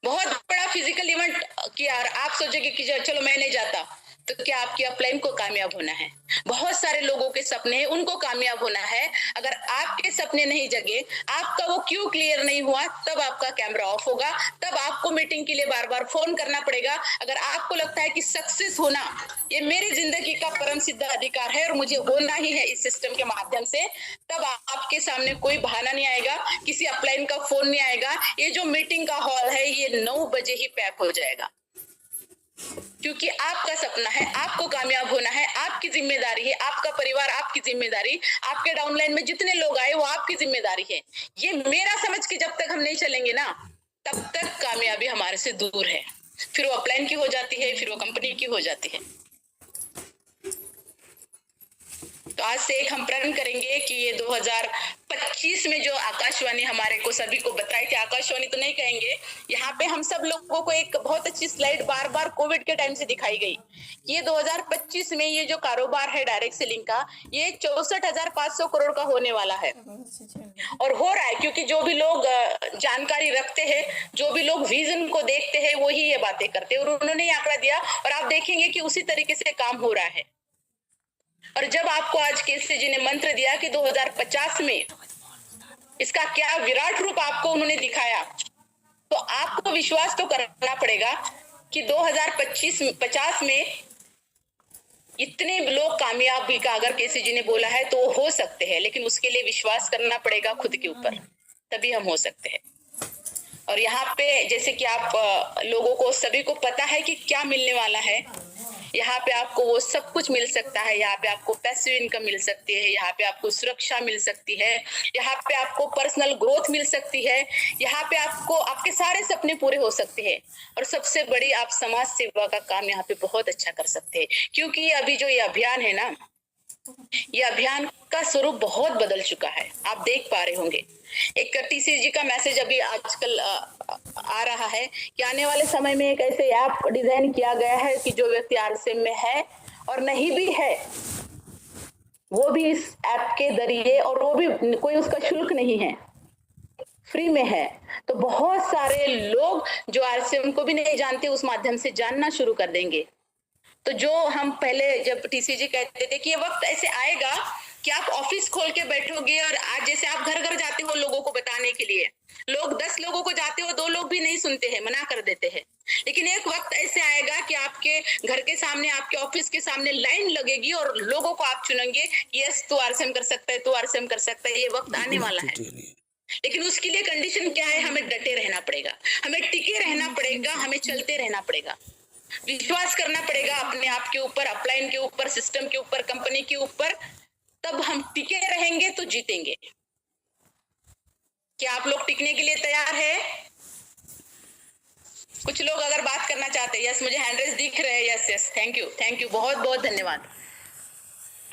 बहुत बड़ा फिजिकल इवेंट किया और आप सोचेंगे कि चलो मैं नहीं जाता, तो क्या आपकी अपलाइन को कामयाब होना है? बहुत सारे लोगों के सपने हैं, उनको कामयाब होना है। अगर आपके सपने नहीं जगे, आपका वो क्यों क्लियर नहीं हुआ, तब आपका कैमरा ऑफ होगा, तब आपको मीटिंग के लिए बार बार फोन करना पड़ेगा। अगर आपको लगता है कि सक्सेस होना ये मेरी जिंदगी का परम सिद्ध अधिकार है और मुझे होना ही है इस सिस्टम के माध्यम से, तब आपके सामने कोई बहाना नहीं आएगा, किसी अपलाइन का फोन नहीं आएगा। ये जो मीटिंग का हॉल है ये 9 बजे ही पैक हो जाएगा, क्योंकि आपका सपना है, आपको कामयाब होना है, आपकी जिम्मेदारी है, आपका परिवार आपकी जिम्मेदारी, आपके डाउनलाइन में जितने लोग आए वो आपकी जिम्मेदारी है। ये मेरा समझ के जब तक हम नहीं चलेंगे ना, तब तक कामयाबी हमारे से दूर है। फिर वो अपलाइन की हो जाती है, फिर वो कंपनी की हो जाती है। तो आज से एक हम प्रण करेंगे कि ये 2025 में जो आकाशवाणी हमारे को सभी को बताई थी, आकाशवाणी तो नहीं कहेंगे, यहाँ पे हम सब लोगों को एक बहुत अच्छी स्लाइड बार बार कोविड के टाइम से दिखाई गई। ये 2025 में ये जो कारोबार है डायरेक्ट सेलिंग का, ये 64,500 करोड़ का होने वाला है, और हो रहा है क्योंकि जो भी लोग जानकारी रखते हैं, जो भी लोग विजन को देखते हैं, वो ही ये बातें करते हैं, और उन्होंने ये आंकड़ा दिया और आप देखेंगे कि उसी तरीके से काम हो रहा है। और जब आपको आज केसी जी ने मंत्र दिया कि 2050 में इसका क्या विराट रूप आपको उन्होंने दिखाया, तो आपको विश्वास तो करना पड़ेगा कि 2050 में इतने लोग कामयाबी का अगर केसी जी ने बोला है तो हो सकते हैं, लेकिन उसके लिए विश्वास करना पड़ेगा खुद के ऊपर, तभी हम हो सकते हैं। और यहाँ पे जैसे कि आप लोगों को सभी को पता है कि क्या मिलने वाला है, यहाँ पे आपको वो सब कुछ मिल सकता है। यहाँ पे आपको पैसिव इनकम मिल सकती है, यहाँ पे आपको सुरक्षा मिल सकती है, यहाँ पे आपको पर्सनल ग्रोथ मिल सकती है, यहाँ पे आपको आपके सारे सपने पूरे हो सकते हैं। और सबसे बड़ी, आप समाज सेवा का काम यहाँ पे बहुत अच्छा कर सकते हैं, क्योंकि अभी जो ये अभियान है ना, ये अभियान का स्वरूप बहुत बदल चुका है। आप देख पा रहे होंगे, एक टीसी जी का मैसेज अभी आजकल आ रहा है कि आने वाले समय में एक ऐसे ऐप डिजाइन किया गया है कि जो व्यक्ति आरसीएम में है और नहीं भी है, वो भी इस ऐप के जरिए, और वो भी कोई उसका शुल्क नहीं है, फ्री में है। तो बहुत सारे लोग जो आरसीएम को भी नहीं जानते उस माध्यम से जानना शुरू कर देंगे। तो जो हम पहले जब टीसीजी कहते थे कि ये वक्त ऐसे आएगा कि आप ऑफिस खोल के बैठोगे और आज जैसे आप घर घर जाते हो लोगों को बताने के लिए, लोग 10 लोगों को जाते हो, 2 लोग भी नहीं सुनते हैं, मना कर देते हैं। लेकिन एक वक्त ऐसे आएगा कि आपके घर के सामने, आपके ऑफिस के सामने लाइन लगेगी और लोगों को आप चुनेंगे, यस तू आरसीएम कर सकता है, तू आरसीएम कर सकता है। ये वक्त आने वाला है, लेकिन उसके लिए कंडीशन क्या है? हमें डटे रहना पड़ेगा, हमें टिके रहना पड़ेगा, हमें चलते रहना पड़ेगा, विश्वास करना पड़ेगा अपने आप के ऊपर, अपलाइन के ऊपर, सिस्टम के ऊपर, कंपनी के ऊपर। तब हम टिके रहेंगे तो जीतेंगे। क्या आप लोग टिकने के लिए तैयार है? कुछ लोग अगर बात करना चाहते हैं, यस मुझे हैंड रेज दिख रहे हैं, यस यस, थैंक यू, बहुत बहुत धन्यवाद।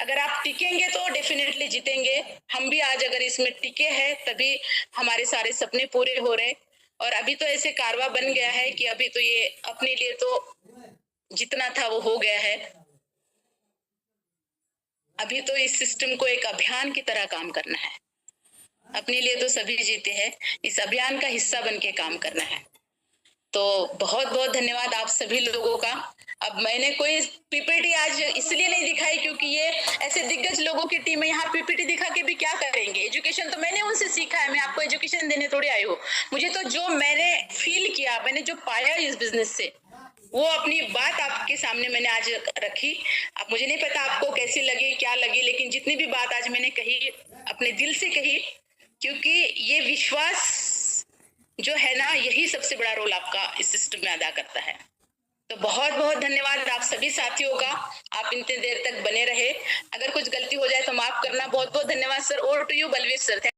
अगर आप टिकेंगे तो डेफिनेटली जीतेंगे। हम भी आज अगर इसमें टिके हैं तभी हमारे सारे सपने पूरे हो रहे। और अभी तो ऐसे कारवा बन गया है कि अभी तो ये अपने लिए तो जितना था वो हो गया है। अभी तो इस सिस्टम को एक अभियान की तरह काम करना है। अपने लिए तो सभी जीते हैं, इस अभियान का हिस्सा बन के काम करना है। तो बहुत बहुत धन्यवाद आप सभी लोगों का। अब मैंने कोई पीपीटी आज इसलिए नहीं दिखाई क्योंकि ये ऐसे दिग्गज लोगों की टीम है, यहाँ पीपीटी दिखा के भी क्या करेंगे? एजुकेशन तो मैंने उनसे सीखा है, मैं आपको एजुकेशन देने थोड़ी आई हूँ। मुझे तो जो मैंने फील किया, मैंने जो पाया इस बिजनेस से, वो अपनी बात आपके सामने मैंने आज रखी। अब मुझे नहीं पता आपको कैसी लगी, क्या लगी, लेकिन जितनी भी बात आज मैंने कही अपने दिल से कही, क्योंकि ये विश्वास जो है ना, यही सबसे बड़ा रोल आपका इस सिस्टम में अदा करता है। तो बहुत बहुत धन्यवाद आप सभी साथियों का, आप इतने देर तक बने रहे। अगर कुछ गलती हो जाए तो माफ करना। बहुत बहुत धन्यवाद sir. Over to you Balvir sir.